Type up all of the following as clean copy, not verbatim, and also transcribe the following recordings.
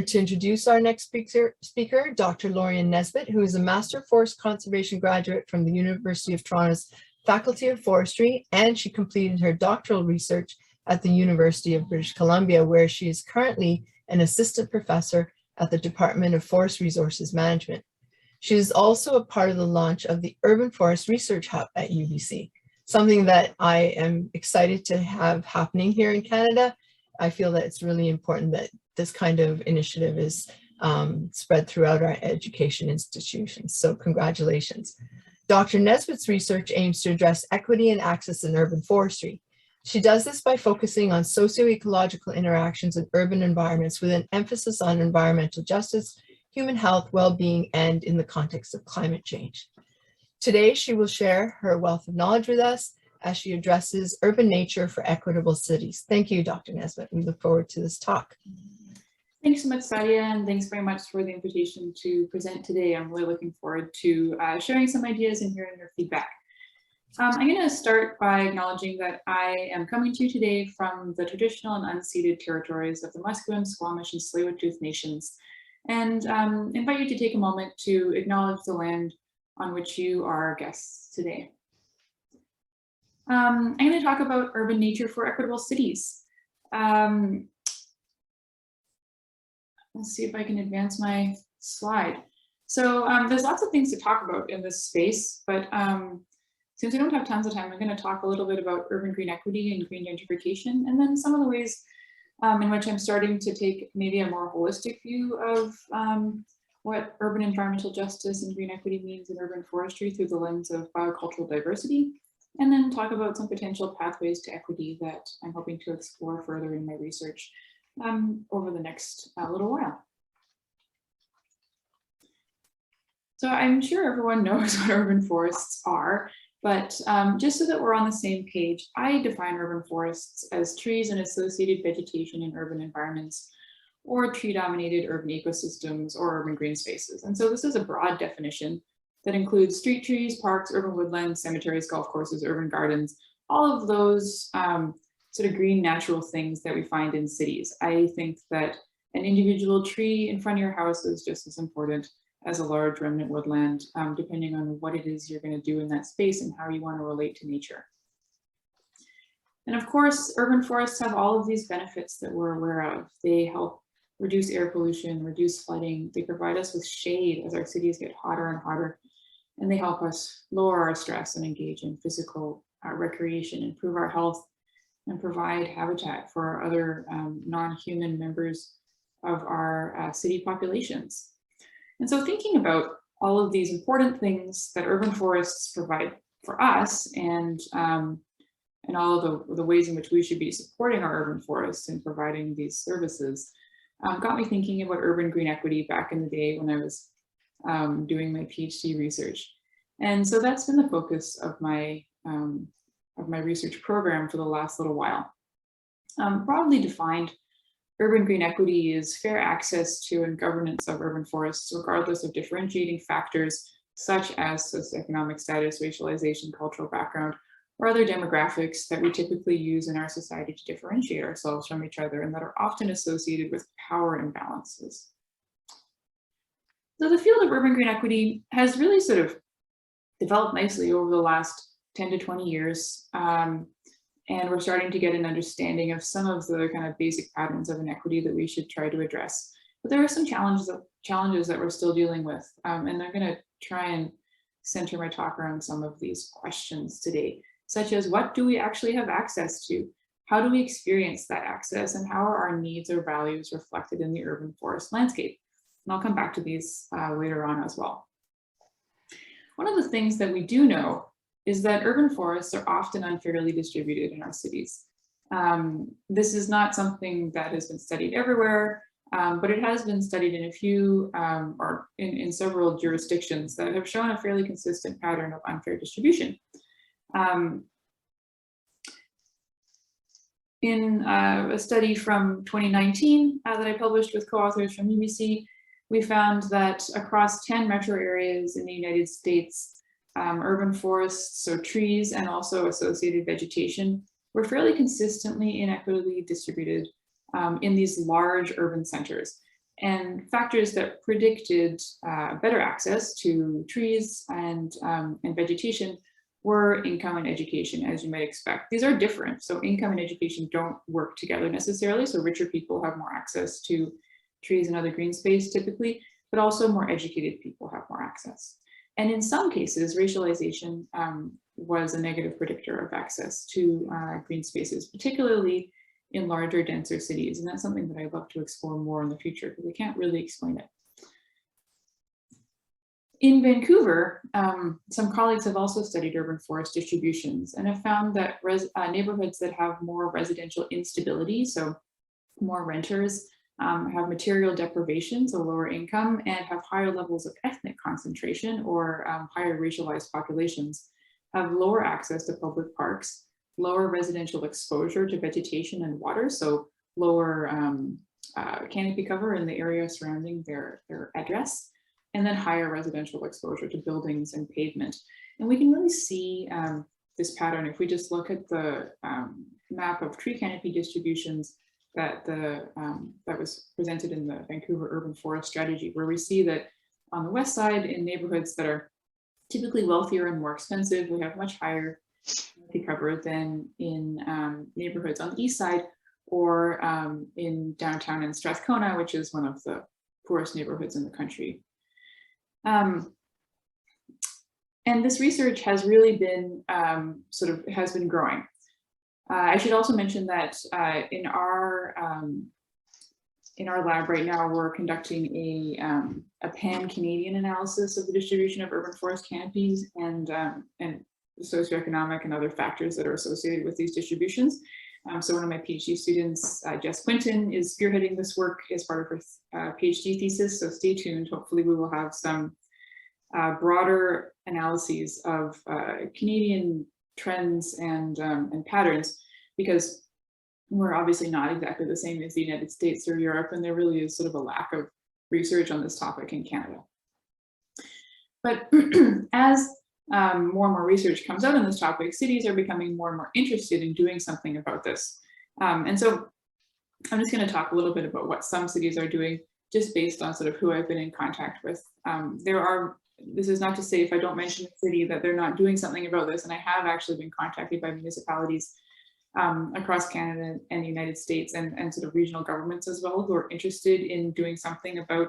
honored to introduce our next speaker, Dr. Lorien Nesbitt, who is a Master Forest Conservation graduate from the University of Toronto's Faculty of Forestry, and she completed her doctoral research at the University of British Columbia, where she is currently an assistant professor at the Department of Forest Resources Management. She is also a part of the launch of the Urban Forest Research Hub at UBC, something that I am excited to have happening here in Canada. I feel that it's really important that this kind of initiative is spread throughout our education institutions. So congratulations. Dr. Nesbitt's research aims to address equity and access in urban forestry. She does this by focusing on socio-ecological interactions in urban environments with an emphasis on environmental justice, human health, well-being, and in the context of climate change. Today, she will share her wealth of knowledge with us as she addresses urban nature for equitable cities. Thank you, Dr. Nesbitt. We look forward to this talk. Thanks so much, Sadia, and thanks very much for the invitation to present today. I'm really looking forward to sharing some ideas and hearing your feedback. I'm going to start by acknowledging that I am coming to you today from the traditional and unceded territories of the Musqueam, Squamish, and Tsleil-Waututh nations, and invite you to take a moment to acknowledge the land on which you are guests today. I'm going to talk about urban nature for equitable cities. Let's see if I can advance my slide. So there's lots of things to talk about in this space, but since we don't have tons of time, I'm going to talk a little bit about urban green equity and green gentrification, and then some of the ways in which I'm starting to take maybe a more holistic view of what urban environmental justice and green equity means in urban forestry through the lens of biocultural diversity, and then talk about some potential pathways to equity that I'm hoping to explore further in my research over the next little while. So I'm sure everyone knows what urban forests are, but just so that we're on the same page, I define urban forests as trees and associated vegetation in urban environments, or tree-dominated urban ecosystems or urban green spaces. And so this is a broad definition that includes street trees, parks, urban woodlands, cemeteries, golf courses, urban gardens, all of those sort of green natural things that we find in cities. I think that an individual tree in front of your house is just as important as a large remnant woodland, depending on what it is you're going to do in that space and how you want to relate to nature. And of course, urban forests have all of these benefits that we're aware of. They help reduce air pollution, reduce flooding. They provide us with shade as our cities get hotter and hotter. And they help us lower our stress and engage in physical recreation, improve our health, and provide habitat for other non-human members of our city populations. And so thinking about all of these important things that urban forests provide for us, and all of the ways in which we should be supporting our urban forests and providing these services, got me thinking about urban green equity back in the day when I was doing my PhD research. And so that's been the focus of my research program for the last little while. Broadly defined, urban green equity is fair access to and governance of urban forests, regardless of differentiating factors such as socioeconomic status, racialization, cultural background, or other demographics that we typically use in our society to differentiate ourselves from each other and that are often associated with power imbalances. So the field of urban green equity has really sort of developed nicely over the last 10 to 20 years. And we're starting to get an understanding of some of the kind of basic patterns of inequity that we should try to address. But there are some challenges that we're still dealing with. And I'm going to try and center my talk around some of these questions today, such as what do we actually have access to? How do we experience that access? And how are our needs or values reflected in the urban forest landscape? And I'll come back to these later on as well. One of the things that we do know is that urban forests are often unfairly distributed in our cities. This is not something that has been studied everywhere, but it has been studied in a few, or in several jurisdictions that have shown a fairly consistent pattern of unfair distribution. In a study from 2019 that I published with co-authors from UBC, we found that across 10 metro areas in the United States, urban forests, so trees and also associated vegetation, were fairly consistently inequitably distributed in these large urban centers. And factors that predicted better access to trees and vegetation were income and education, as you might expect. These are different. So income and education don't work together necessarily. So richer people have more access to trees and other green space typically, but also more educated people have more access. And in some cases, racialization was a negative predictor of access to green spaces, particularly in larger, denser cities. And that's something that I'd love to explore more in the future because I can't really explain it. In Vancouver, some colleagues have also studied urban forest distributions and have found that neighborhoods that have more residential instability, so more renters, have material deprivation, so lower income, and have higher levels of ethnic concentration or higher racialized populations, have lower access to public parks, lower residential exposure to vegetation and water, so lower canopy cover in the area surrounding their address, and then higher residential exposure to buildings and pavement. And we can really see this pattern if we just look at the map of tree canopy distributions that was presented in the Vancouver Urban Forest Strategy, where we see that on the west side, in neighborhoods that are typically wealthier and more expensive, we have much higher canopy cover than in neighborhoods on the east side or in downtown in Strathcona, which is one of the poorest neighborhoods in the country. And this research has really been has been growing. I should also mention that in our lab right now, we're conducting a pan-Canadian analysis of the distribution of urban forest canopies and socioeconomic and other factors that are associated with these distributions. So one of my PhD students, Jess Quinton, is spearheading this work as part of her PhD thesis. So stay tuned. Hopefully we will have some broader analyses of Canadian trends and patterns, because we're obviously not exactly the same as the United States or Europe, and there really is sort of a lack of research on this topic in Canada. But as more and more research comes out on this topic, cities are becoming more and more interested in doing something about this. And so I'm just going to talk a little bit about what some cities are doing, just based on sort of who I've been in contact with. This is not to say if I don't mention a city that they're not doing something about this, and I have actually been contacted by municipalities across Canada and the United States and sort of regional governments as well, who are interested in doing something about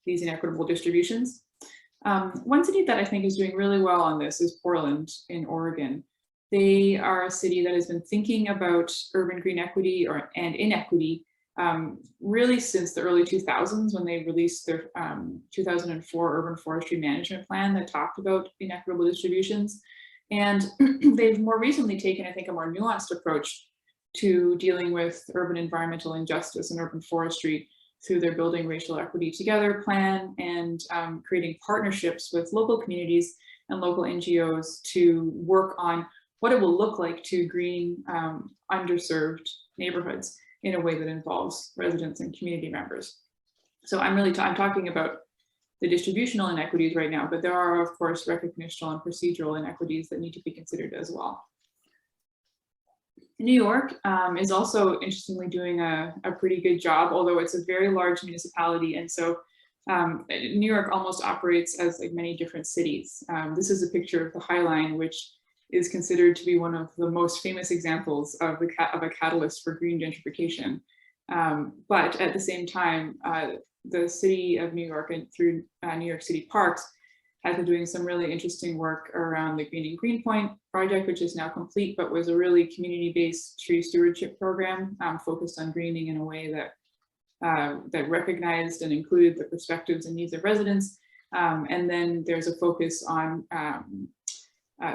these inequitable distributions. One city that I think is doing really well on this is Portland in Oregon. They are a city that has been thinking about urban green equity and inequity really since the early 2000s, when they released their 2004 urban forestry management plan that talked about inequitable distributions. And they've more recently taken, I think, a more nuanced approach to dealing with urban environmental injustice and urban forestry through their Building Racial Equity Together plan and creating partnerships with local communities and local NGOs to work on what it will look like to green underserved neighborhoods in a way that involves residents and community members. So I'm talking about the distributional inequities right now, but there are, of course, recognitional and procedural inequities that need to be considered as well. New York is also interestingly doing a pretty good job, although it's a very large municipality. And so New York almost operates as like many different cities. This is a picture of the High Line, which is considered to be one of the most famous examples of a catalyst for green gentrification. But at the same time, the city of New York and through New York City Parks has been doing some really interesting work around the Greening Greenpoint project, which is now complete, but was a really community-based tree stewardship program focused on greening in a way that recognized and included the perspectives and needs of residents. And then there's a focus on,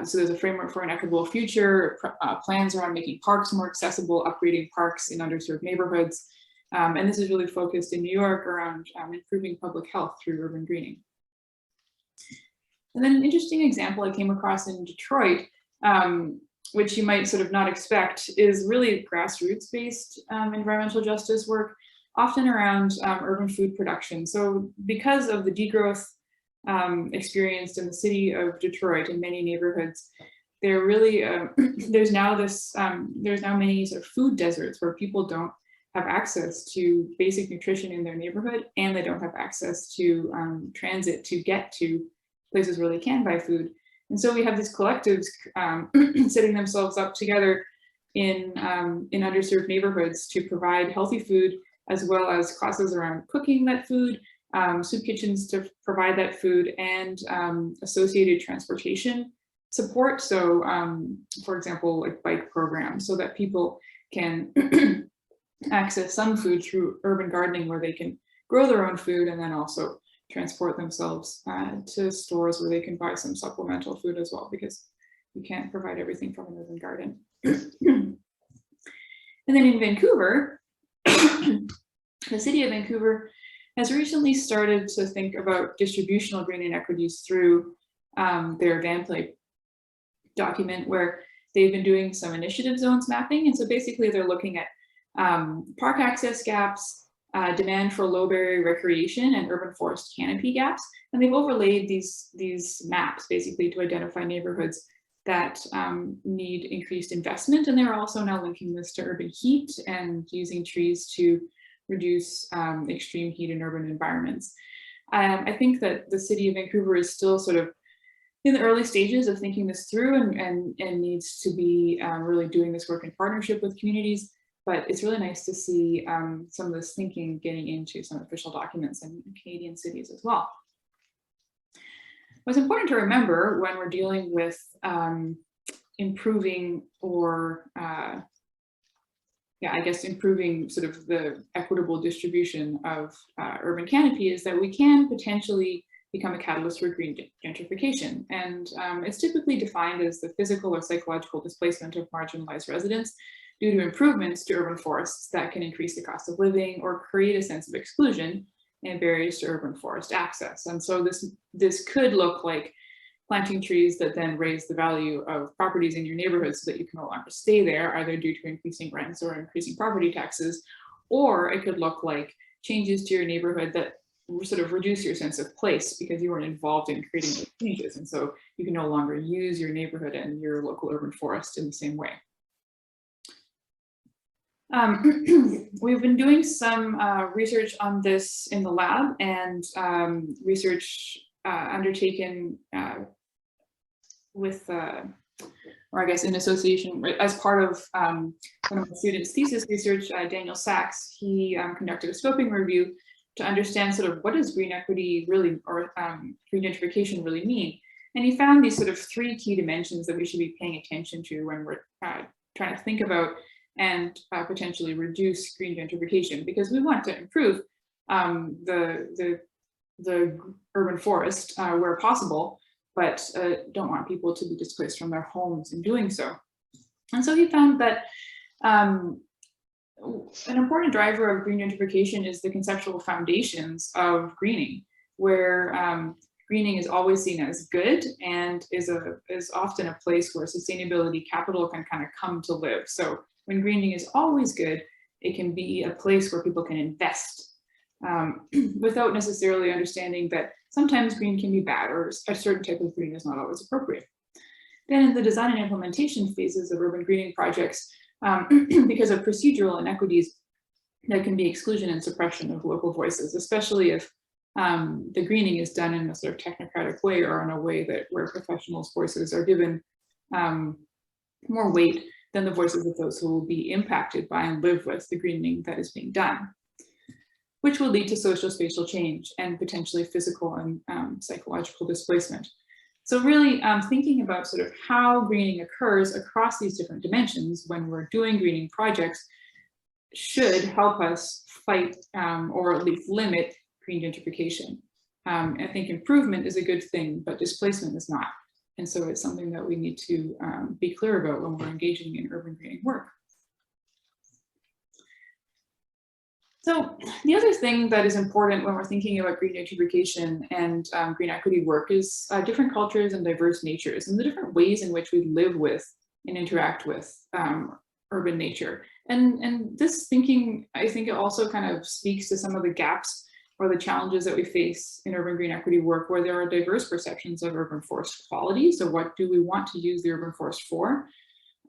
so there's a framework for an equitable future, plans around making parks more accessible, upgrading parks in underserved neighborhoods. And this is really focused in New York around improving public health through urban greening. And then an interesting example I came across in Detroit, which you might sort of not expect, is really grassroots-based environmental justice work, often around urban food production. So because of the degrowth experienced in the city of Detroit in many neighborhoods, there really there's now many sort of food deserts where people don't have access to basic nutrition in their neighborhood, and they don't have access to transit to get to places where they can buy food. And so we have these collectives setting themselves up together in underserved neighborhoods to provide healthy food, as well as classes around cooking that food, soup kitchens to provide that food, and associated transportation support. So for example, like bike programs, so that people can access some food through urban gardening, where they can grow their own food and then also transport themselves to stores where they can buy some supplemental food as well, because you can't provide everything from an urban garden. And then in Vancouver, the city of Vancouver has recently started to think about distributional green inequities through their Van Play document, where they've been doing some initiative zones mapping. And so basically they're looking at park access gaps, demand for low barrier recreation, and urban forest canopy gaps. And they've overlaid these maps basically to identify neighborhoods that need increased investment. And they're also now linking this to urban heat and using trees to reduce extreme heat in urban environments. I think that the city of Vancouver is still sort of in the early stages of thinking this through, and needs to be really doing this work in partnership with communities. But it's really nice to see some of this thinking getting into some official documents in Canadian cities as well. What's important to remember when we're dealing with improving or improving sort of the equitable distribution of urban canopy is that we can potentially become a catalyst for green gentrification. And it's typically defined as the physical or psychological displacement of marginalized residents due to improvements to urban forests that can increase the cost of living or create a sense of exclusion and barriers to urban forest access. And so this could look like planting trees that then raise the value of properties in your neighborhood so that you can no longer stay there, either due to increasing rents or increasing property taxes. Or it could look like changes to your neighborhood that sort of reduce your sense of place because you weren't involved in creating those changes. And so you can no longer use your neighborhood and your local urban forest in the same way. We've been doing some research on this in the lab, and research undertaken with, or I guess in association as part of one of my students' thesis research, Daniel Sachs. He conducted a scoping review to understand sort of what does green equity really, or green gentrification really mean. And he found these sort of three key dimensions that we should be paying attention to when we're trying to think about and potentially reduce green gentrification, because we want to improve the urban forest where possible, but don't want people to be displaced from their homes in doing so. And so he found that an important driver of green gentrification is the conceptual foundations of greening, where greening is always seen as good and is often a place where sustainability capital can kind of come to live. So when greening is always good, it can be a place where people can invest without necessarily understanding that sometimes green can be bad, or a certain type of green is not always appropriate. Then in the design and implementation phases of urban greening projects, because of procedural inequities, there can be exclusion and suppression of local voices, especially if the greening is done in a sort of technocratic way, or in a way that where professionals' voices are given more weight than the voices of those who will be impacted by and live with the greening that is being done, which will lead to social spatial change and potentially physical and psychological displacement. So really thinking about sort of how greening occurs across these different dimensions when we're doing greening projects should help us fight or at least limit green gentrification. I think improvement is a good thing, but displacement is not. And so it's something that we need to be clear about when we're engaging in urban greening work. So the other thing that is important when we're thinking about green gentrification and green equity work is different cultures and diverse natures, and the different ways in which we live with and interact with urban nature. And this thinking, I think it also kind of speaks to some of the gaps or the challenges that we face in urban green equity work, where there are diverse perceptions of urban forest quality. So what do we want to use the urban forest for?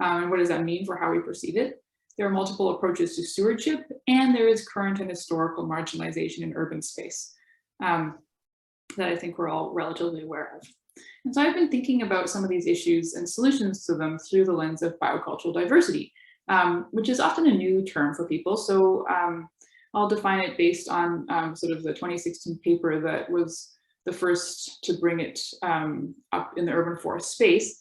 And what does that mean for how we perceive it? there are multiple approaches to stewardship, and there is current and historical marginalization in urban space that I think we're all relatively aware of. And so I've been thinking about some of these issues and solutions to them through the lens of biocultural diversity, which is often a new term for people. So I'll define it based on sort of the 2016 paper that was the first to bring it up in the urban forest space.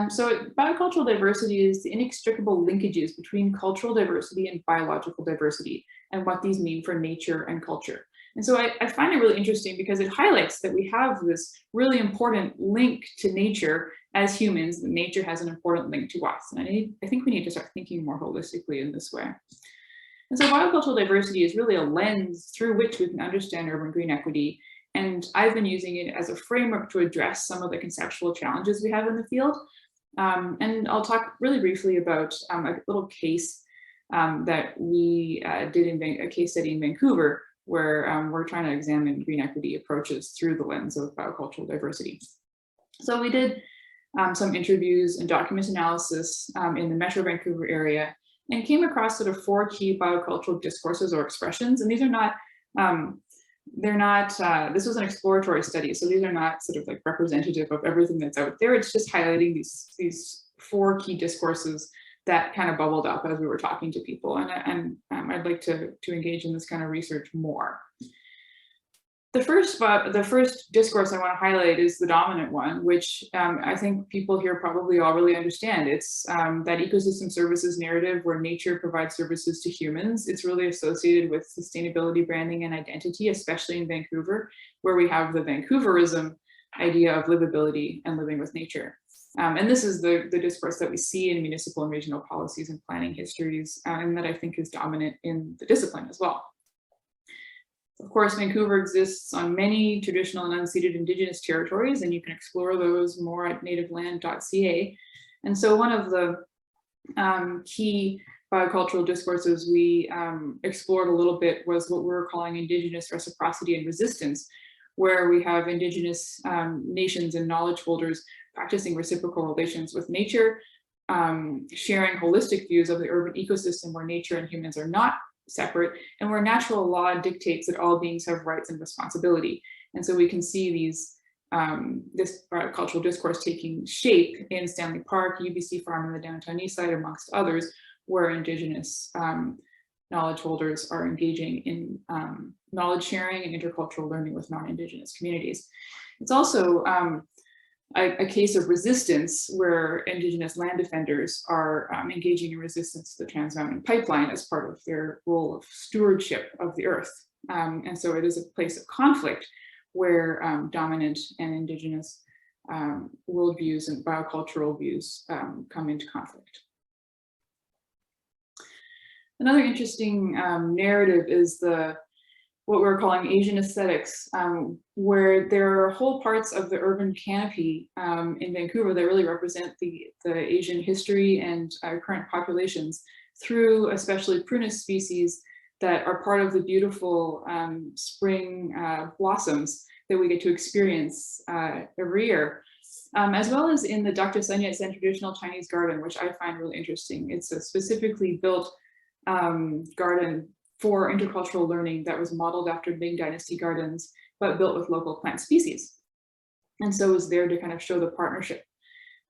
So biocultural diversity is the inextricable linkages between cultural diversity and biological diversity, and what these mean for nature and culture. And so I find it really interesting because it highlights that we have this really important link to nature as humans, and nature has an important link to us. And I think we need to start thinking more holistically in this way. And so biocultural diversity is really a lens through which we can understand urban green equity. And I've been using it as a framework to address some of the conceptual challenges we have in the field. And I'll talk really briefly about a little case that we did in a case study in Vancouver, where we're trying to examine green equity approaches through the lens of biocultural diversity. So we did some interviews and document analysis in the Metro Vancouver area, and came across sort of 4 key biocultural discourses or expressions. And these are not, this was an exploratory study, so these are not sort of like representative of everything that's out there. It's just highlighting these 4 key discourses that kind of bubbled up as we were talking to people. And I'd like to engage in this kind of research more. The first discourse I want to highlight is the dominant one, which I think people here probably all really understand. It's that ecosystem services narrative where nature provides services to humans. It's really associated with sustainability, branding, and identity, especially in Vancouver, where we have the Vancouverism idea of livability and living with nature. And this is the discourse that we see in municipal and regional policies and planning histories, and that I think is dominant in the discipline as well. Of course, Vancouver exists on many traditional and unceded Indigenous territories, and you can explore those more at nativeland.ca. And so one of the key biocultural discourses we explored a little bit was what we're calling Indigenous reciprocity and resistance, where we have Indigenous nations and knowledge holders practicing reciprocal relations with nature, sharing holistic views of the urban ecosystem where nature and humans are not separate, and where natural law dictates that all beings have rights and responsibility. And so we can see these this cultural discourse taking shape in Stanley Park, UBC Farm, and the Downtown East Side, amongst others, where Indigenous knowledge holders are engaging in knowledge sharing and intercultural learning with non-Indigenous communities. It's also a case of resistance where Indigenous land defenders are engaging in resistance to the Trans Mountain Pipeline as part of their role of stewardship of the earth. And so it is a place of conflict where dominant and Indigenous worldviews and biocultural views come into conflict. Another interesting narrative is what we're calling Asian aesthetics, where there are whole parts of the urban canopy in Vancouver that really represent the Asian history and current populations through especially prunus species that are part of the beautiful spring blossoms that we get to experience every year, as well as in the Dr. Sun Yat-sen traditional Chinese garden, which I find really interesting. It's a specifically built garden for intercultural learning that was modeled after Ming Dynasty gardens, but built with local plant species. And so is there to kind of show the partnership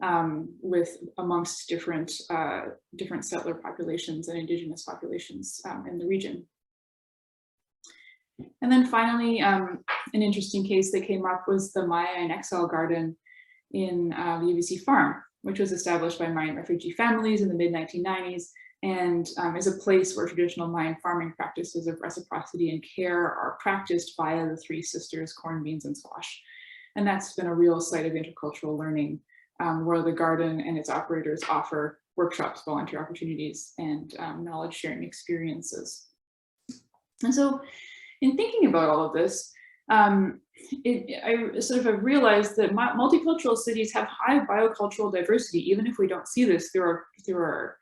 amongst different settler populations and Indigenous populations in the region. And then finally, an interesting case that came up was the Maya in Exile garden in the UBC Farm, which was established by Mayan refugee families in the mid-1990s, and is a place where traditional Mayan farming practices of reciprocity and care are practiced via the 3 sisters, corn, beans, and squash. And that's been a real site of intercultural learning, where the garden and its operators offer workshops, volunteer opportunities, and knowledge sharing experiences. And so in thinking about all of this, I sort of have realized that multicultural cities have high biocultural diversity, even if we don't see this through our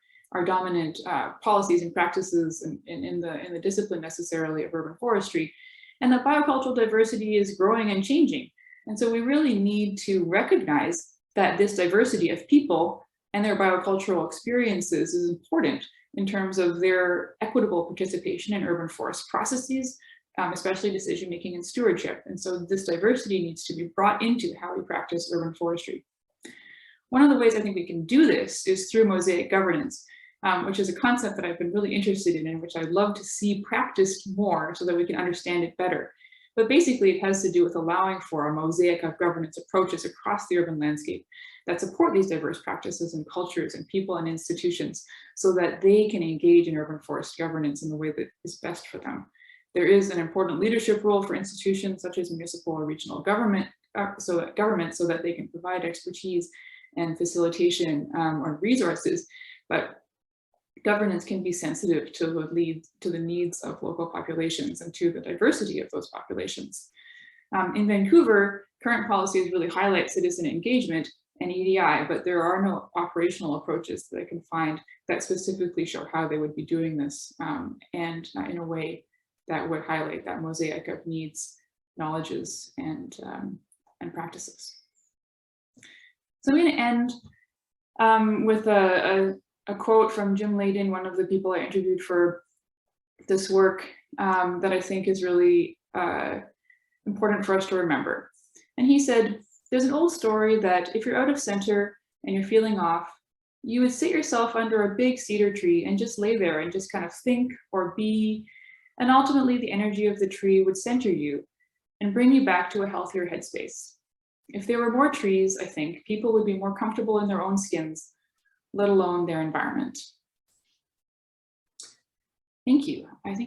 dominant policies and practices in the discipline necessarily of urban forestry, and that biocultural diversity is growing and changing. And so we really need to recognize that this diversity of people and their biocultural experiences is important, in terms of their equitable participation in urban forest processes, especially decision-making and stewardship. And so this diversity needs to be brought into how we practice urban forestry. One of the ways I think we can do this is through mosaic governance, which is a concept that I've been really interested in and which I'd love to see practiced more so that we can understand it better. But basically it has to do with allowing for a mosaic of governance approaches across the urban landscape that support these diverse practices and cultures and people and institutions so that they can engage in urban forest governance in the way that is best for them. There is an important leadership role for institutions such as municipal or regional government, so that they can provide expertise and facilitation or resources, but governance can be sensitive to the needs of local populations and to the diversity of those populations. In Vancouver, current policies really highlight citizen engagement and EDI, but there are no operational approaches that I can find that specifically show how they would be doing this and in a way that would highlight that mosaic of needs, knowledges, and practices. So I'm going to end with a quote from Jim Layden, one of the people I interviewed for this work, that I think is really important for us to remember. And he said, "There's an old story that if you're out of center and you're feeling off, you would sit yourself under a big cedar tree and just lay there and just kind of think or be, and ultimately the energy of the tree would center you and bring you back to a healthier headspace. If there were more trees, I think people would be more comfortable in their own skins, let alone their environment." Thank you. I think